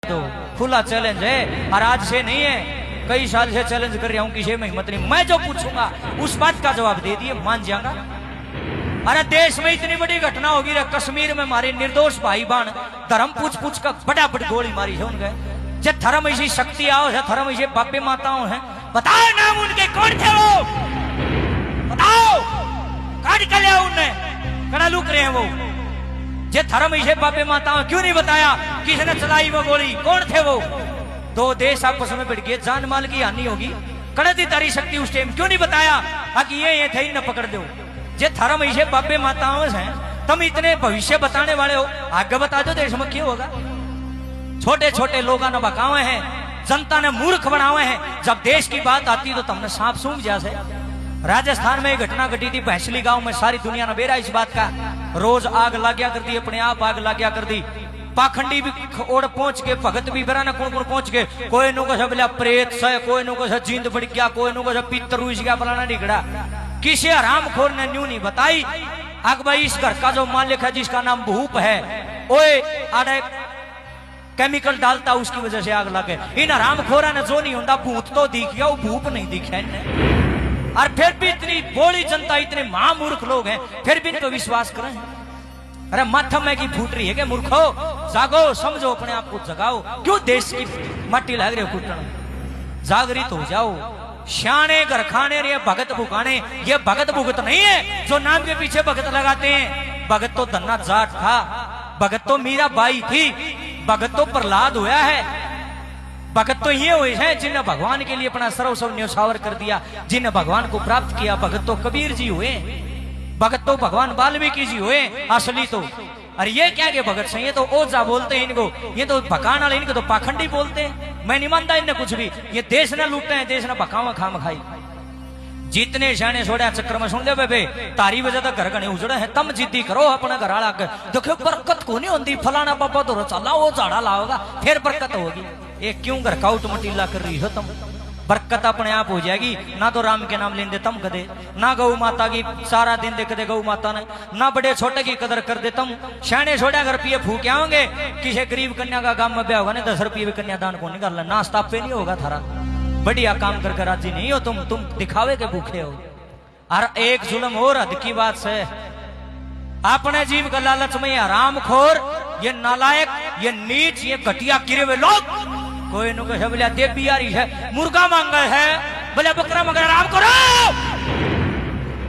तो खुला चैलेंज है और आज से नहीं है, कई साल से चैलेंज कर रहा हूं, किसी में हिम्मत नहीं। मैं जो पूछूंगा उस बात का जवाब दे दिए, मान जाऊंगा। अरे देश में इतनी बड़ी घटना होगी रे, कश्मीर में हमारे निर्दोष भाई बहन धर्म पूछ पूछ कर फटाफट गोली मारी है उनके। जे धर्म ऐसी शक्ति आओ है, धर्म ऐसे बापे माताओं है, बताओ नाम उनके कौन थे वो, बताओ काट कर लिया उनने, कड़ा लुक रहे हैं वो। जे धर्म ऐसे बापे माताओं क्यों नहीं बताया किसने चलाई वो गोली, कौन थे वो। दो देश आपस में भिड़ गए, जान माल की हानि होगी, कड़ती तारी शक्ति उस टाइम क्यों नहीं बताया कि ये थे न पकड़ दो। जे धर्म ऐसे बापे माताओं हैं, तुम इतने भविष्य बताने वाले हो, आगे बता दो देश में क्यों होगा। छोटे छोटे लोगों ने बकावे हैं, जनता ने मूर्ख बनावे हैं, जब देश की बात आती तो तुमने सांप सूंघ जैसे। राजस्थान में एक घटना घटी थी भैंसली गांव में, सारी दुनिया ने बेरा इस बात का, रोज आग लाग्या कर दी, अपने आप आग लाग्या कर दी। पाखंडी भी ओर पहुंच के, भगत भी बरा कौन कौन पहुंच के, कोई नो को बोला प्रेत से, कोई नो को जींद बढ़ गया, कोई नो को पितर रुस गया, फलाना निकड़ा। किसी हरामखोर ने न्यू नहीं बताई आग भाई इस घर का जो मालिक है जिसका नाम भूप है, ओए आड़े केमिकल डालता, उसकी वजह से आग लगे। इन हरामखोरा ने जो नहीं होता भूत तो दिख गया, वो भूप नहीं दिखा इन्हें। और फिर भी इतनी बोली जनता, इतने महामूर्ख लोग हैं, फिर भी इन पर विश्वास करें। अरे माथा में की फूट रही है कि मूर्खो, जागो, समझो, अपने आप को जगाओ। क्यों देश की मट्टी लग रही है फूटना, जागृत हो जाओ। श्याणे घर खाने रे भगत भुकाने, ये भगत भुगत नहीं है जो नाम के पीछे भगत लगाते हैं। भगत तो धन्ना जाट था, भगत तो मीरा बाई थी, भगत तो प्रहलाद हुआ है, भगत तो ये हुए हैं जिन्हें भगवान के लिए अपना सर्वस्व न्यौछावर कर दिया, जिन्हें भगवान को प्राप्त किया। भगत तो कबीर जी हुए, भगत तो भगवान वाल्मीकि जी हुए असली तो। अरे ये क्या के भगत सही है तो ओझा बोलते हैं इनको, ये तो भकान वाले, इनको तो पाखंडी बोलते हैं। मैं नहीं मानता इन्हें कुछ भी, ये देश ने लूटते हैं, देश ने भकावा खाम खाई। जितने शाने छोड़ा चक्कर में सुन ले बेबे, तारी वजह तक घर घने उजड़े हैं। तम जिद्दी करो अपना घर आला के, देखो बरकत को नहीं होती, फलाना पापा तो चला वो झाड़ा लाओगा फिर बरकत होगी। ये क्यों घर का उठ मटीला कर रही हो तुम, बरकत अपने आप हो जाएगी। ना तो राम के नाम लेंदे तम कदे, ना गौ माता की सारा दिन दे कदे गौ माता ने, ना बड़े छोटे की कदर कर दे तुम। शाने छोड़ा घर रुपये फूके आओगे, किसी गरीब कन्या का गांव में ब्याह होगा ना 10 रुपये भी कन्यादान को निकाल, नाश्ता पे नहीं होगा थारा, बढ़िया काम करके राजी नहीं हो तुम दिखावे के भूखे हो। और एक जुल्म और हद की बात से, अपने जीव का लालच में हरामखोर, ये नालायक, ये नीच, ये घटिया गिरे हुए लोग, कोई नु कहे बोले देवी आ रही है, मुर्गा मांगा है, बोले बकरा मगर आराम करो।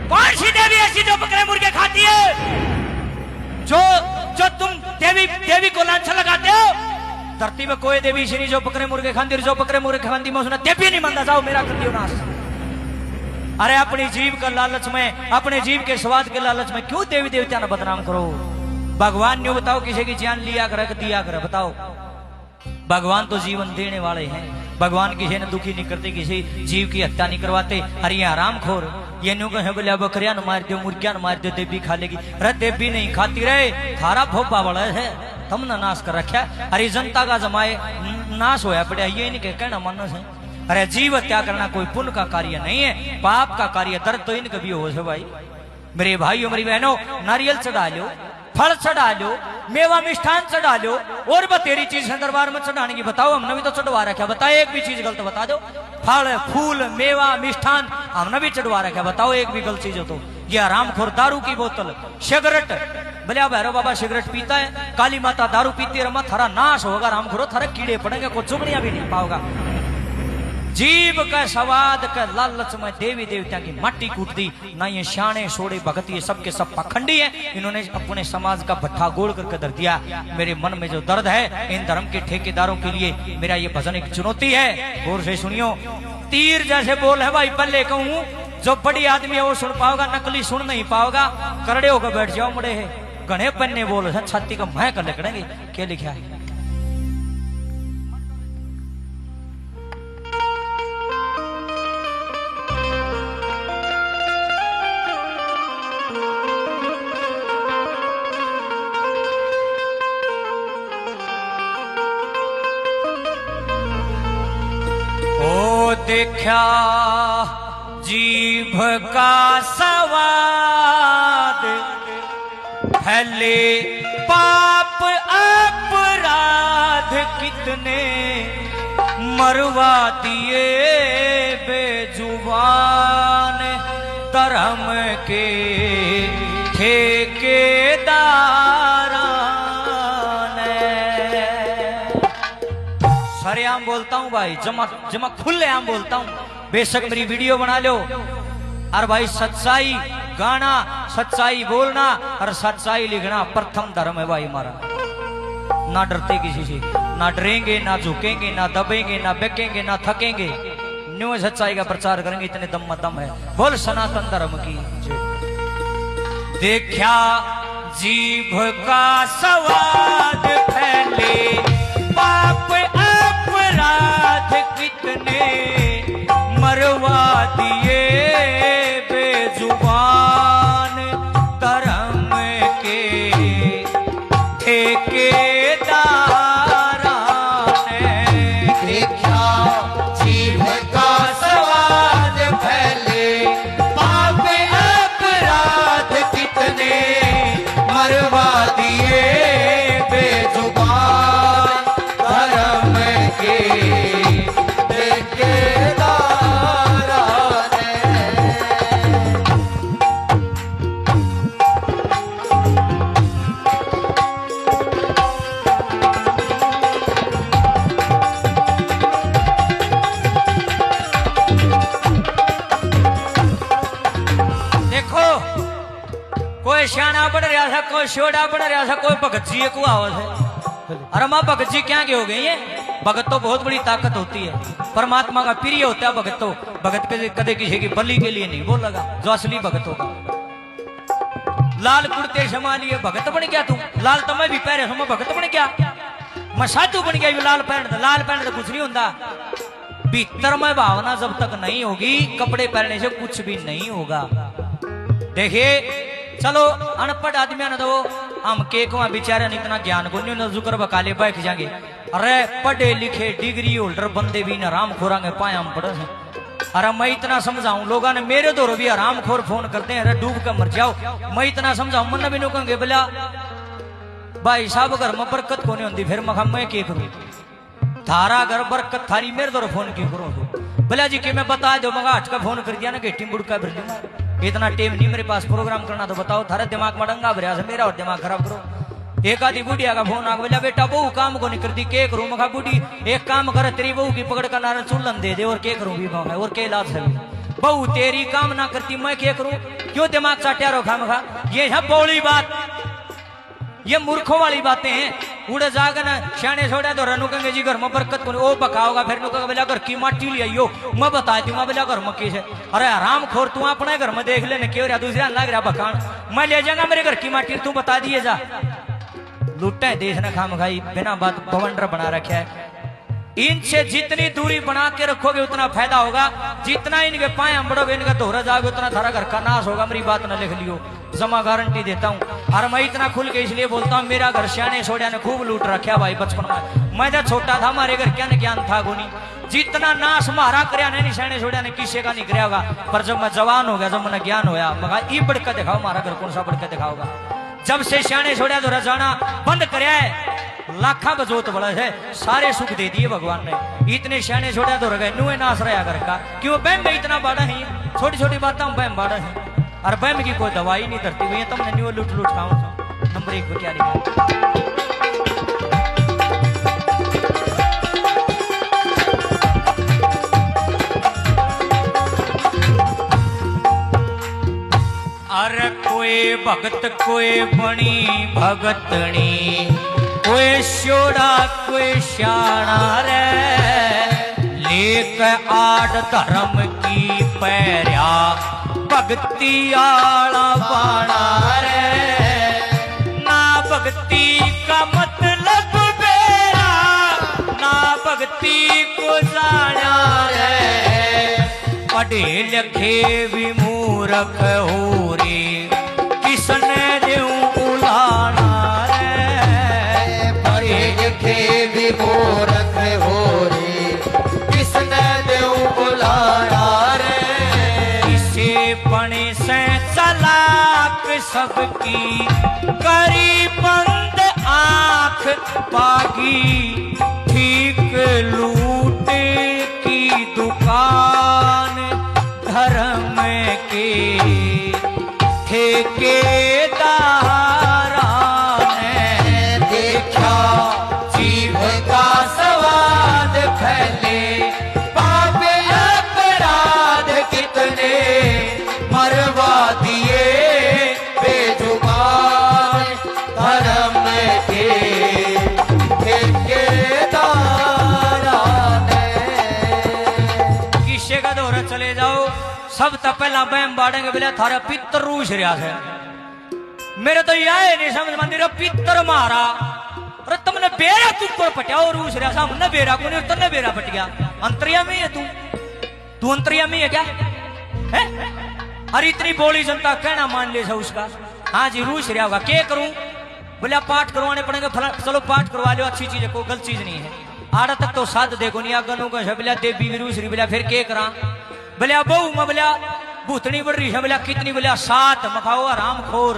कौन सी देवी ऐसी जो बकरे मुर्गे खाती है, जो तुम देवी को लांछन लगाते हो। धरती में कोई देवी नहीं जो बकरे मुर्गे खाती, जो बकरे मुर्गे खाती मैं उसने देवी नहीं मानता, जाओ मेरा कर दियो नाश। अरे अपनी जीव का लालच में, अपने जीव के स्वाद के लालच में क्यों देवी देवता ने बदनाम करो। भगवान ने बताओ किसी की जान लिया कर दिया कर, बताओ। भगवान तो जीवन देने वाले हैं, भगवान किसी ने दुखी नहीं करते, किसी जीव की हत्या नहीं करवाते। अरे ये हरामखोर ये न्यू कहे बोले बकरिया न मार दो, मुर्गिया न मार दो, देवी खा लेगी। अरे देवी नहीं खाती रहे, थारा भोपा बड़ा है, तुमने नाश कर रखा। अरे जनता का जमाए नाश होया पड़ा, ये नहीं कहना मानस है। अरे जीव हत्या करना कोई पुण्य का कार्य नहीं है, पाप का कार्य। दर्द तो इनका भी हो भाई। मेरे भाइयों मेरी बहनों, नारियल चढ़ा लो, फल चढ़ा लो, मेवा मिष्ठान चढ़ा लो, और बतेरी चीज है दरबार में चढ़ाने की, बताओ हमने भी तो चढ़वा रखा, बताओ एक भी चीज गलत बता दो। फल फूल मेवा मिष्ठान हमने भी चढ़वा रखा, बताओ एक भी गलत चीज हो तो। ये हरामखोर दारू की बोतल, सिगरेट, बोले भैरव बाबा सिगरेट पीता है, काली माता दारू पीती है, थारा नाश होगा रामखोरो, थारा कीड़े पड़ेंगे, कुछ चुगड़ियां भी नहीं पाओगा। जीव का स्वाद का लालच में देवी देवता की मट्टी कूट दी। ना ये शाने सोड़े भगत ये सब के सब पाखंडी है, इन्होंने अपने समाज का भट्ठा गोल करके धर दिया। मेरे मन में जो दर्द है, इन धर्म के ठेकेदारों के लिए मेरा ये भजन एक चुनौती है, गौर से सुनियो। तीर जैसे बोल है भाई, पहले कहूं जो बड़ी आदमी है वो सुन पाओगा, नकली सुन नहीं पाओगा। करड़े होकर बैठ जाओ मुड़े है, घने पन्ने बोल है, छाती का मैं कर लकड़ेंगे। क्या लिखा है, देखा जीभ का स्वाद, फैले पाप अपराध, कितने मरवा दिए बेजुबान धर्म के ठेकेदार ने। सरेआम बोलता हूं भाई, जमा जमा खुले आम बोलता हूं, बेशक मेरी वीडियो बना लो। और भाई सच्चाई गाना, सच्चाई बोलना और सच्चाई लिखना प्रथम धर्म है भाई हमारा। ना डरते किसी से, ना डरेंगे, ना झुकेंगे, ना दबेंगे, ना बेकेंगे, ना थकेंगे। न्यू सच्चाई का प्रचार करेंगे, इतने दम दम है। बोल सनातन धर्म की। देखा जीभ का स्वाद फैले पाप अपराध कितने मरवा दिए बेजुबान धर्म के ठेकेदार ने। देखा जीभ का स्वाद फैले पाप अपराध कितने मरवा दिए बेजुबान धर्म के ठेकेदार ने। देखो कोई श्याना पढ़ रहा था, कोई शोड़ा पढ़ रहा था, कोई भगत जी को आवाज है। अरे माँ भगत जी क्या हो गई है? भगत तो बहुत बड़ी ताकत होती है, परमात्मा का प्रिय होता है भगत तो। भगत कदे किसी की बलि के लिए नहीं बोलेगा, जो असली भगत होगा। लाल कुर्ते शमा लिए भगत बन गया तू, लाल तो मैं भी पहरे मैं भगत बन गया, मैं साधु बन गया। लाल पहन, लाल पहन तो कुछ नहीं होता। भीतर में भावना जब तक नहीं होगी, कपड़े पहनने से कुछ भी नहीं होगा। देखिए चलो अनपढ़ आदमी ने तो हम के को बेचारे ने इतना ज्ञान को नहीं जुकर बकाले बैठ जाएंगे। अरे पढ़े लिखे डिग्री होल्डर बंदे भी आराम खोरांगे पाए हम पढ़े। अरे मैं इतना समझाऊं, लोगों ने मेरे दौर भी आराम खोर फोन करते हैं, अरे डूब कर मर जाओ। मैं इतना समझाऊं, मन भी नुकेंगे बोला भाई साहब घर में बरकत को नहीं होती। फिर मैं क्या करूं? थारा घर बरकत थारी, मेरे दौर फोन क्यों करो? बोला जी कि मैं बता दो, मगा हट का फोन कर दिया ना, गेटी बुड़का भर दूंगा। इतना टाइम नहीं मेरे पास प्रोग्राम करना, तो बताओ थारे दिमाग में डंगा भरिया से मेरा और दिमाग खराब करो। एक आधी बुढ़िया का फोन आ बोला बेटा बहू काम को नहीं करती, के करूं? मखा बुढ़ी एक काम करे, तेरी बहू की पकड़ कर नारा चुल्लन दे दे, और के करूं भी मैं, और के इलाज है। बहू तेरी काम ना करती, मैं क्या करूं? क्यों दिमाग चाटिया रो खा मखा? ये है बौली बात, ये मूर्खों वाली बातें हैं। उड़े जाकर ना श्याने छोड़ा तो रनू कहेंगे जी घर में बरकत को ओ पकाओगा। फिर नुका बोला घर की माटी ले आइयो, मैं बता दूंगा बोला घर में कैसे। अरे आराम खोर तू अपने घर में देख लेने क्यों रहा, दूसरा लग रहा बखान। मैं ले जाऊंगा मेरे घर की माटी, तू बता दिए जा। लुट्टा है देश ने खाम खाई, बिना बात बवंडर बना रखा है। इनसे जितनी दूरी बना के रखोगे उतना फायदा होगा। जितना इनके पाए बढ़ोगे, इनका दोहरा जाओगे, उतना थारा घर का नाश होगा। मेरी बात ना लिख लियो, जमा गारंटी देता हूँ। और मैं इतना खुल के इसलिए बोलता हूँ, मेरा घर श्याने सोड़िया ने खूब लूट रखा भाई बचपन में। मैं जब छोटा था हमारे घर क्या ज्ञान था गोनी, जितना नाश मारा करया नहीं श्याने सोड़िया ने किसी का नहीं कराया होगा। पर जब मैं जवान हो गया, जब मैंने ज्ञान होया, मगा ई बढ़ के दिखाओ हमारा घर कौन सा बढ़ के दिखाओगा। जब से श्याने सोड़िया तो रजाना बंद कराया है, लाखा बजोत बड़ा है, सारे सुख दे दिए भगवान ने। इतने श्याने छोड़ा तो रह नुए नाश रहा घर का, क्यों बहम में इतना बाड़ा है। छोटी छोटी बातें बहम बाड़ा है, और बहम की कोई दवाई नहीं धरती हुई है। तुमने न्यू लूट लूट खाऊं। नंबर 1 पे क्या लिखा? अरे कोई भगत कोई बनी भगतनी, कोई शोड़ा कोई श्याना रे, लेक आड़ धर्म की पैरिया भक्ति आला बाणा रे। ना भक्ति का मतलब बेरा, ना भक्ति को जाना रे। पढ़े लिखे भी मूर्ख हो रे, किसने देऊं उलाना रे। पढ़े लिखे भी मूर्ख हो रे, किसने देऊं बुलाना रे। इसे बने से चलाक सबकी, करी बंद आंख पागी। भीख लूट की दुकान धर्म के ठेकेदार ने देखा जीव का स्वाद फैले, पाप अपराध कितने मरवा दिए बेजुबान धर्म के ठेकेदार ने। किस्से का दौरा चले जाओ, सब तो पहला बहम बाड़ेंगे बोले थारा पितर रूस रहा है। मेरे तो यह नहीं समझ मंदिर पितर मारा, अरे तुमने बेरा तू पर पटिया और रूस रहा हमने बेरा को नहीं, तुमने बेरा पट गया। अंतर्यामी है तू अंतर्यामी है क्या है? अरे इतनी बोली जनता कहना मान ले उसका। हाँ जी रूस रहा होगा, क्या करूं? बोले पाठ करवाने पड़ेंगे, चलो पाठ करवा लो, अच्छी चीज है, कोई गलत चीज नहीं है। आड़ा तक तो साध देखो नहीं आगनों का बोलिया देवी रूसरी बोलिया फिर के करा बोलिया बहु मैं बोलिया भूतनी बढ़ रही है बोलिया कितनी बोलिया 7 मखाओ आराम खोर,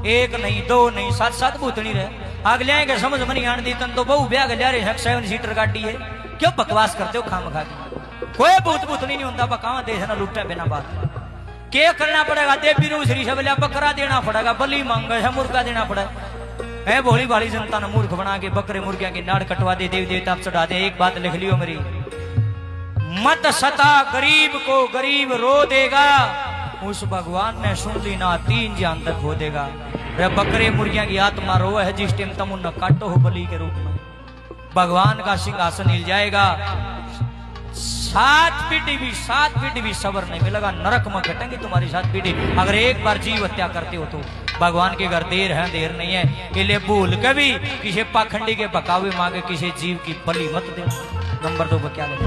1 नहीं 2 नहीं 7 भूतनी रहे अगले आएंगे समझ में नहीं आने दी तन तो बहु ब्याह गलिया रहे 7 सीटर गाड़ी है, क्यों बकवास करते हो खाम खा के? कोई भूत भूतनी नहीं होता, बकावा देशना लुटा बिना बात। क्या करना पड़ेगा? देवी रूसरी से बोलिया बकरा देना पड़ेगा, बलि मांगे है मुर्गा देना पड़ेगा। है भोली भाली जनता ने मूर्ख बना के बकरे मुर्गिया की नाड़ कटवा दे, देवी देवता चढ़ा दे। एक बात लिख लियो मेरी, मत सता गरीब को गरीब रो देगा, उस भगवान ने सुन ली ना 3 जान तक हो देगा। रे बकरे मुर्गिया की आत्मा रो है जिस टाइम तुम उन्हें काटो हो बलि के रूप में, भगवान का सिंहासन हिल जाएगा। 7 पीढ़ी भी सबर नहीं मिलेगा, नरक में कटेंगे तुम्हारी 7 पीढ़ी अगर एक बार जीव हत्या करते हो तो। भगवान के घर देर है देर नहीं है, इसलिए भूल कभी किसी पाखंडी के बकावे मांगे किसी जीव की बलि मत दे। नंबर 2 क्या लगे?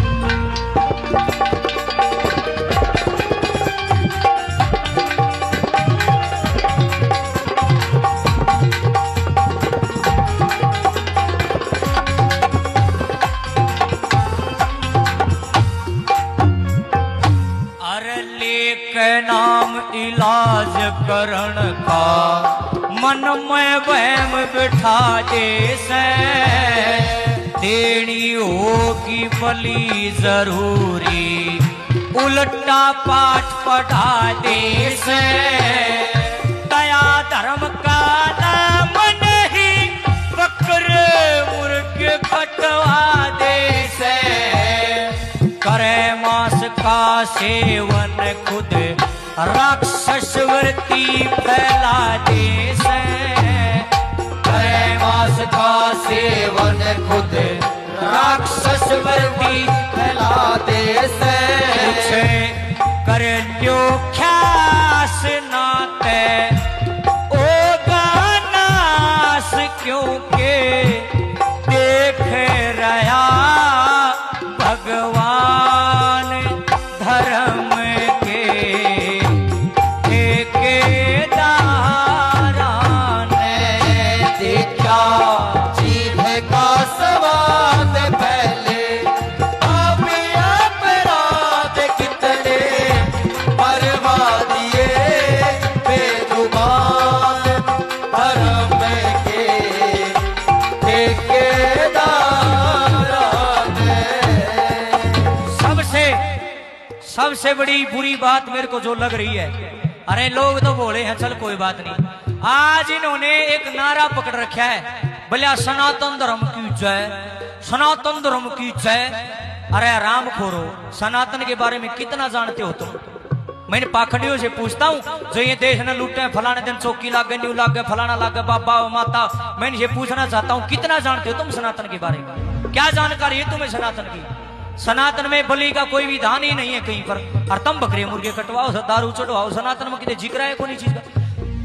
नाम इलाज करण का मन में वहम बिठा दे से, देनी होगी बलि जरूरी उल्टा पाठ पढ़ा दे से। दया धर्म का नाम नहीं बकरे मुर्गे कटवा दे से, करे मांस का सेवन खुद राक्षस वृत्ति फैला दे से, करे मांस का सेवन खुद राक्षस वृत्ति फैला दे से। कर लो ख्यास नाते ओगा नास, क्योंकि देख रहा भगवान धर्म के ठेकेदार ने। देखा जीव का स्वाद पहले, पाप अपराध कितने मरवा दिए बेजुबान धर्म के ठेकेदार ने। सबसे बड़ी बुरी बात मेरे को जो लग रही है, अरे लोग तो बोले हैं चल कोई बात नहीं, आज इन्होंने एक नारा पकड़ रखा है बोलिया सनातन धर्म की जय, सनातन धर्म की जय। अरे राम खोरो, सनातन के बारे में कितना जानते हो तुम? मैंने पाखंडियों से पूछता हूँ जो ये देश ने लूटे, फलाने दिन चौकी लाग गए, न्यू लाग गए, फलाना लाग गए, बाबा माता, मैंने ये पूछना चाहता हूँ कितना जानते हो तुम सनातन के बारे में? क्या जानकारी है तुम्हें सनातन की? सनातन में बलि का कोई विधान ही नहीं है कहीं पर, और तुम बकरे मुर्गे कटवाओ, दारू चढ़वाओ, सनातन में कितने जिक्र है कोई चीज का?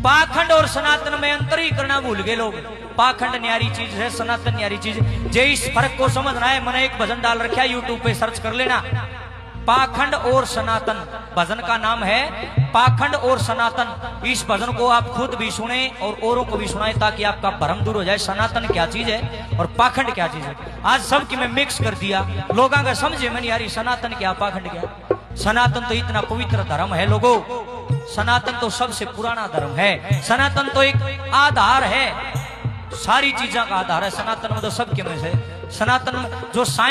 पाखंड और सनातन में अंतर ही करना भूल गए लोग। पाखंड न्यारी चीज है, सनातन न्यारी चीज। जे इस फर्क को समझना है, मैंने एक भजन डाल रखा है यूट्यूब पे, सर्च कर लेना, पाखंड और सनातन, भजन का नाम है पाखंड और सनातन। इस भजन को आप खुद भी सुने और औरों को भी सुनाए ताकि आपका भ्रम दूर हो जाए, सनातन क्या चीज है और पाखंड क्या चीज है। आज सबकी मैं मिक्स कर दिया, लोगों का समझे में नहीं आ रही सनातन क्या पाखंड क्या। सनातन तो इतना पवित्र धर्म है लोगों, सनातन तो सबसे पुराना धर्म है, सनातन तो एक आधार है, सारी चीजों का आधार है सनातन में, तो सबके में से सनातन जो साइंस